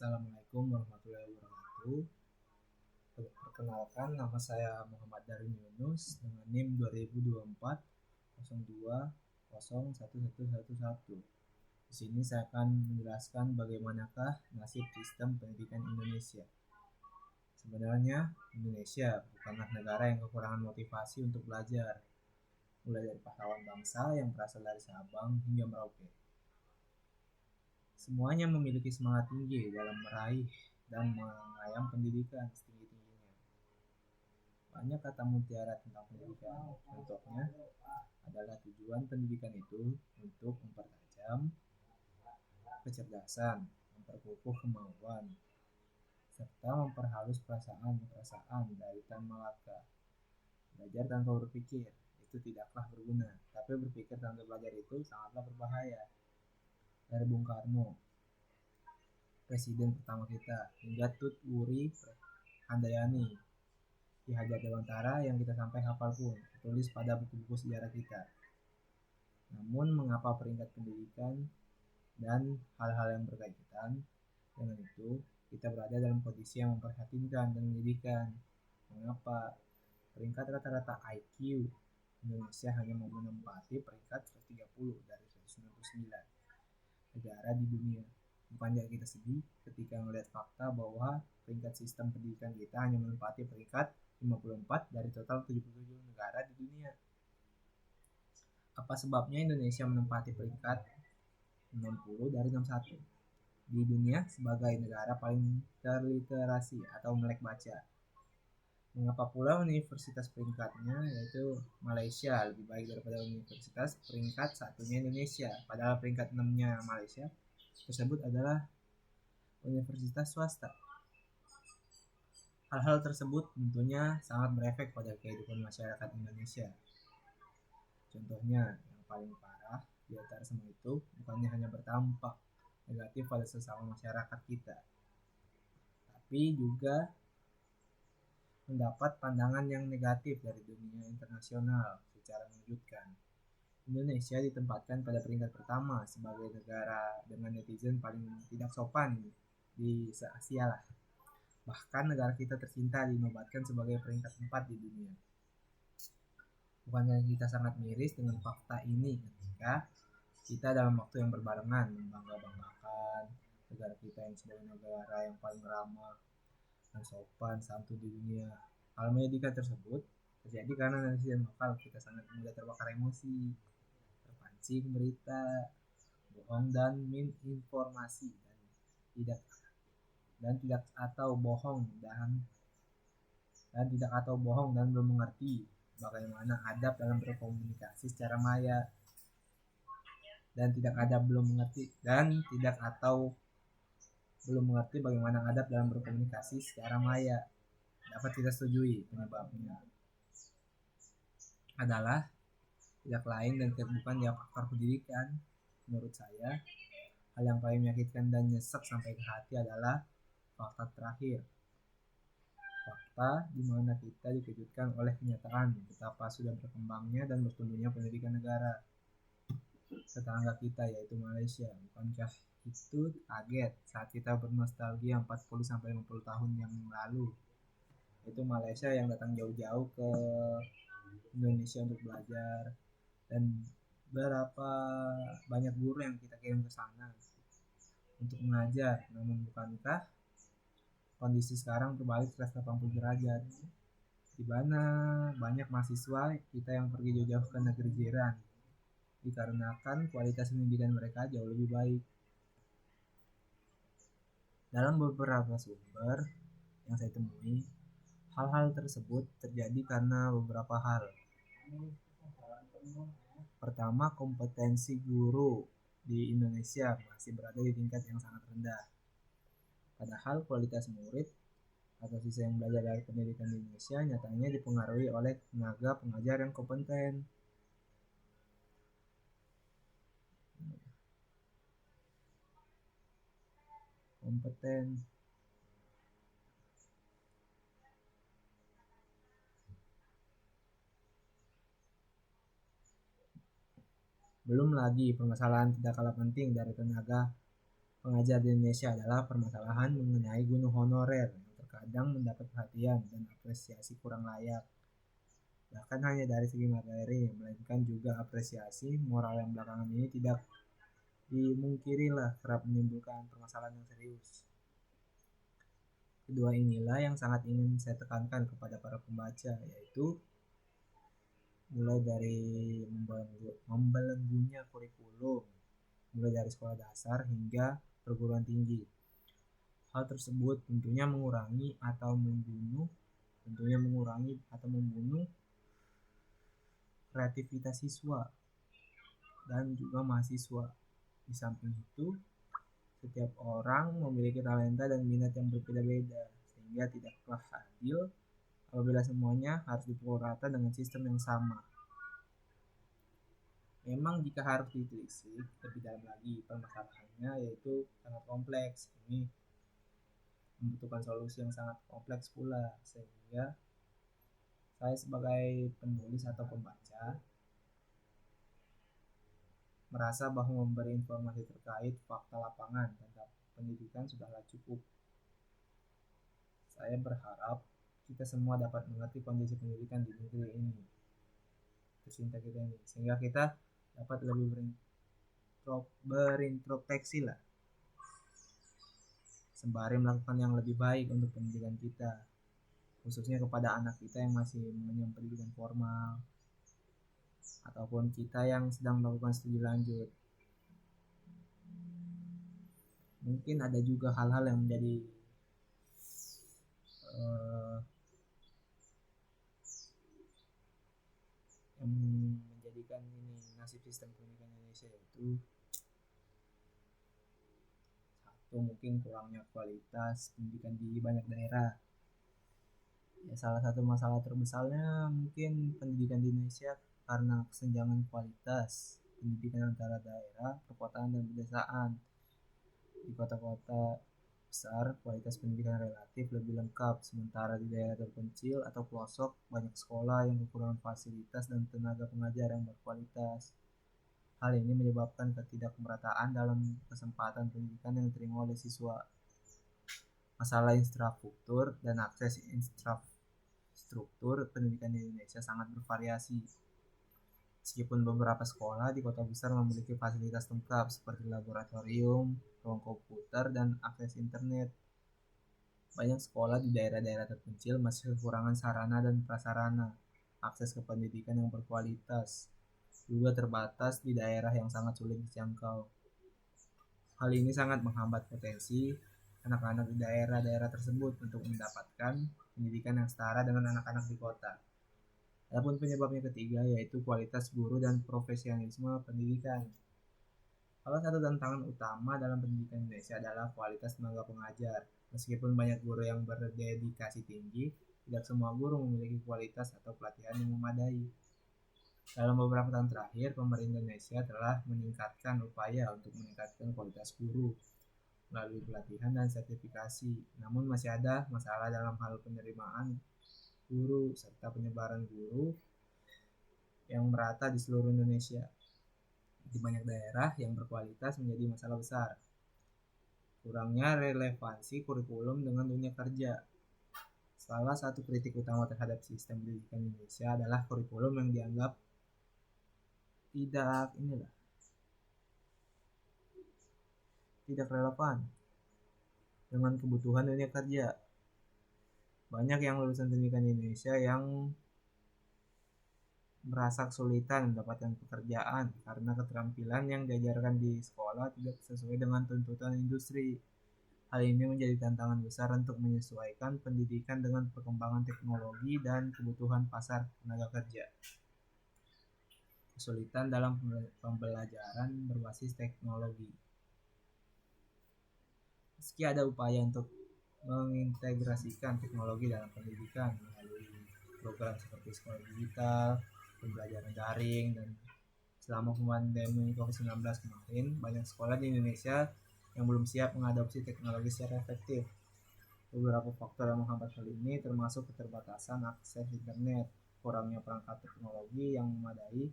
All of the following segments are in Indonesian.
Assalamualaikum warahmatullahi wabarakatuh. Perkenalkan, nama saya Muhammad Darwin Yunus dengan NIM 2024 02 Di sini saya akan menjelaskan bagaimanakah nasib sistem pendidikan Indonesia. Sebenarnya Indonesia bukanlah negara yang kekurangan motivasi untuk belajar, mulai dari pahlawan bangsa yang berasal dari Sabang hingga Merauke. Semuanya memiliki semangat tinggi dalam meraih dan mengayam pendidikan setinggi-tingginya. Banyak kata mutiara tentang pendidikan. Contohnya adalah tujuan pendidikan itu untuk mempertajam kecerdasan, memperkokoh kemauan, serta memperhalus perasaan dari Tan Malaka. Belajar tanpa berpikir itu tidaklah berguna, tapi berpikir tanpa belajar itu sangatlah berbahaya. Dari Bung Karno, presiden pertama kita, hingga Tut Wuri Handayani, Ki Hajar Dewantara yang kita sampai hafal pun tertulis pada buku-buku sejarah kita. Namun mengapa peringkat pendidikan dan hal-hal yang berkaitan dengan itu kita berada dalam kondisi yang memprihatinkan dan menyedihkan? Mengapa peringkat rata-rata IQ Indonesia hanya menempati peringkat 130 dari 199 negara di dunia? Bukannya kita sedih ketika melihat fakta bahwa peringkat sistem pendidikan kita hanya menempati peringkat 54 dari total 77 negara di dunia? Apa sebabnya Indonesia menempati peringkat 60 dari 61 di dunia sebagai negara paling terliterasi atau melek baca? Mengapa pula universitas peringkatnya yaitu Malaysia lebih baik daripada universitas peringkat satunya Indonesia, padahal peringkat 6-nya Malaysia tersebut adalah universitas swasta? Hal-hal tersebut tentunya sangat berefek pada kehidupan masyarakat Indonesia. Contohnya, yang paling parah di antara semua itu bukannya hanya berdampak negatif pada sesama masyarakat kita, tapi juga mendapat pandangan yang negatif dari dunia internasional secara mengejutkan. Indonesia ditempatkan pada peringkat pertama sebagai negara dengan netizen paling tidak sopan di se-Asia lah. Bahkan negara kita tercinta dinobatkan sebagai peringkat 4 di dunia. Bukannya kita sangat miris dengan fakta ini ketika kita dalam waktu yang berbarengan membangga-banggakan negara kita yang sebagai negara yang paling ramah dan sopan santun di dunia. Hal menyedihkan tersebut terjadi karena netizen lokal kita sangat mudah terbakar emosi, terpancing berita bohong dan misinformasi dan tidak atau bohong dan belum mengerti bagaimana adab dalam berkomunikasi secara maya bagaimana adab dalam berkomunikasi secara maya. Dapat kita setujui penyebabnya adalah tidak lain dan tidak bukan di pakar pendidikan. Menurut saya, hal yang paling menyakitkan dan nyesek sampai ke hati adalah fakta terakhir. Fakta di mana kita dikejutkan oleh kenyataan betapa sudah berkembangnya dan bertumbuhnya pendidikan negara tetangga kita yaitu Malaysia. Bukankah itu kaget saat kita bernostalgia 40-50 tahun yang lalu? Itu Malaysia yang datang jauh-jauh ke Indonesia untuk belajar, dan berapa banyak guru yang kita kirim ke sana untuk mengajar. Namun bukankah kondisi sekarang berbalik 180 derajat, di mana banyak mahasiswa kita yang pergi jauh-jauh ke negeri jiran dikarenakan kualitas pendidikan mereka jauh lebih baik. Dalam beberapa sumber yang saya temui, hal-hal tersebut terjadi karena beberapa hal. Pertama, kompetensi guru di Indonesia masih berada di tingkat yang sangat rendah. Padahal kualitas murid atau siswa yang belajar dari pendidikan di Indonesia nyatanya dipengaruhi oleh tenaga pengajar yang kompeten. Belum lagi permasalahan tidak kalah penting dari tenaga pengajar di Indonesia adalah permasalahan mengenai guru honorer yang terkadang mendapat perhatian dan apresiasi kurang layak. Bahkan hanya dari segi materi, melainkan juga apresiasi moral yang belakangan ini tidak dimungkirilah kerap menimbulkan permasalahan yang serius. Kedua inilah yang sangat ingin saya tekankan kepada para pembaca, yaitu mulai dari membelenggunya kurikulum, mulai dari sekolah dasar hingga perguruan tinggi. Hal tersebut tentunya mengurangi atau membunuh kreativitas siswa dan juga mahasiswa. Di samping itu, setiap orang memiliki talenta dan minat yang berbeda-beda, sehingga tidaklah adil apabila semuanya harus dipukul rata dengan sistem yang sama. Memang jika harus ditelisik lebih dalam lagi, permasalahannya yaitu sangat kompleks. Ini membutuhkan solusi yang sangat kompleks pula, sehingga saya sebagai penulis atau pembaca merasa bahwa memberi informasi terkait fakta lapangan tentang pendidikan sudahlah cukup. Saya berharap kita semua dapat mengerti kondisi pendidikan di negeri ini, tercinta kita ini, sehingga kita dapat lebih berintrospeksi lah, sembari melakukan yang lebih baik untuk pendidikan kita, khususnya kepada anak kita yang masih mengenyam pendidikan formal ataupun kita yang sedang melakukan studi lanjut. Mungkin ada juga hal-hal yang menjadi yang menjadikan ini nasib sistem pendidikan Indonesia, yaitu satu, mungkin kurangnya kualitas pendidikan di banyak daerah. Ya, salah satu masalah terbesarnya mungkin pendidikan di Indonesia karena kesenjangan kualitas pendidikan antara daerah, perkotaan, dan pedesaan. Di kota-kota besar, kualitas pendidikan relatif lebih lengkap, sementara di daerah terpencil atau pelosok banyak sekolah yang kekurangan fasilitas dan tenaga pengajar yang berkualitas. Hal ini menyebabkan ketidakmerataan dalam kesempatan pendidikan yang diterima oleh siswa. Masalah infrastruktur dan akses infrastruktur pendidikan di Indonesia sangat bervariasi. Meskipun beberapa sekolah di kota besar memiliki fasilitas lengkap seperti laboratorium, ruang komputer, dan akses internet, banyak sekolah di daerah-daerah terpencil masih kekurangan sarana dan prasarana. Akses ke pendidikan yang berkualitas juga terbatas di daerah yang sangat sulit dijangkau. Hal ini sangat menghambat potensi anak-anak di daerah-daerah tersebut untuk mendapatkan pendidikan yang setara dengan anak-anak di kota. Adapun penyebabnya ketiga, yaitu kualitas guru dan profesionalisme pendidikan. Salah satu tantangan utama dalam pendidikan Indonesia adalah kualitas tenaga pengajar. Meskipun banyak guru yang berdedikasi tinggi, tidak semua guru memiliki kualitas atau pelatihan yang memadai. Dalam beberapa tahun terakhir, pemerintah Indonesia telah meningkatkan upaya untuk meningkatkan kualitas guru melalui pelatihan dan sertifikasi. Namun masih ada masalah dalam hal penerimaan guru serta penyebaran guru yang merata di seluruh Indonesia. Di banyak daerah yang berkualitas menjadi masalah besar. Kurangnya relevansi kurikulum dengan dunia kerja. Salah satu kritik utama terhadap sistem pendidikan Indonesia adalah kurikulum yang dianggap tidak relevan dengan kebutuhan dunia kerja. Banyak yang lulusan pendidikan di Indonesia yang merasa kesulitan mendapatkan pekerjaan karena keterampilan yang diajarkan di sekolah tidak sesuai dengan tuntutan industri. Hal ini menjadi tantangan besar untuk menyesuaikan pendidikan dengan perkembangan teknologi dan kebutuhan pasar tenaga kerja. Kesulitan dalam pembelajaran berbasis teknologi. Meski ada upaya untuk mengintegrasikan teknologi dalam pendidikan melalui program seperti sekolah digital, pembelajaran daring, dan selama pandemi COVID-19 kemarin, banyak sekolah di Indonesia yang belum siap mengadopsi teknologi secara efektif. Beberapa faktor yang menghambat hal ini termasuk keterbatasan akses internet, kurangnya perangkat teknologi yang memadai,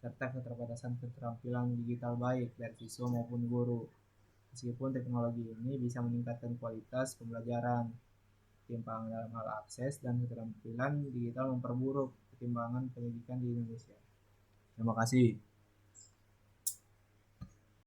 serta keterbatasan keterampilan digital baik dari siswa maupun guru. Meskipun teknologi ini bisa meningkatkan kualitas pembelajaran, ketimpangan dalam hal akses dan keterampilan digital memperburuk pertimbangan pendidikan di Indonesia. Terima kasih.